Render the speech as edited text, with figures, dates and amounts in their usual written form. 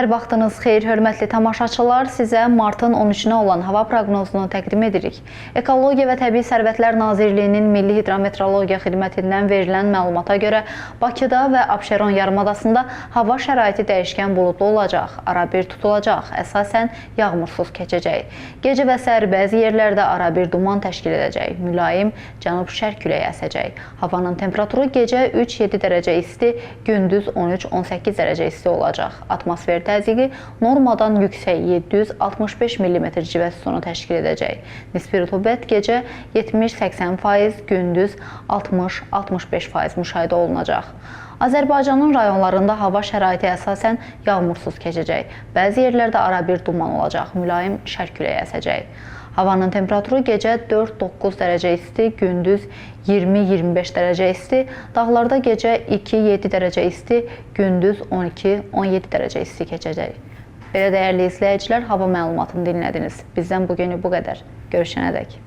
Hər vaxtınız xeyir, hörmətli tamaşaçılar. Sizə martın 13-nə olan hava proqnozunu təqdim edirik. Ekologiya və Təbii Sərvətlər Nazirliyinin Milli Hidrometeorologiya Xidmətindən verilən məlumata görə Bakıda və Abşeron yarımadasında hava şəraiti dəyişkən buludlu olacaq, arabir tutulacaq, əsasən yağmursuz keçəcək. Gecə və səhər bəzi yerlərdə arabir duman təşkil edəcək, mülayim cənub-şərq küləyi əsəcək. Havanın temperaturu gecə 3-7 dərəcə isti, gündüz 13-18 dərəcə isti olacaq. Atmosfer təzyiqi normadan yüksək 765 mm civə sütunu təşkil edəcək. Nisbi rütubət gecə 70-80%, gündüz 60-65% müşahidə olunacaq. Azərbaycanın rayonlarında hava şəraiti əsasən yağmursuz keçəcək. Bəzi yerlərdə arabir duman olacaq, mülayim şərq küləyi əsəcək. Havanın temperaturu gecə 4-9 dərəcə isti, gündüz 20-25 dərəcə isti, dağlarda gecə 2-7 dərəcə isti, gündüz 12-17 dərəcə isti keçəcək. Belə dəyərli izləyicilər, hava məlumatını dinlədiniz. Bizdən bugünü bu qədər. Görüşənədək.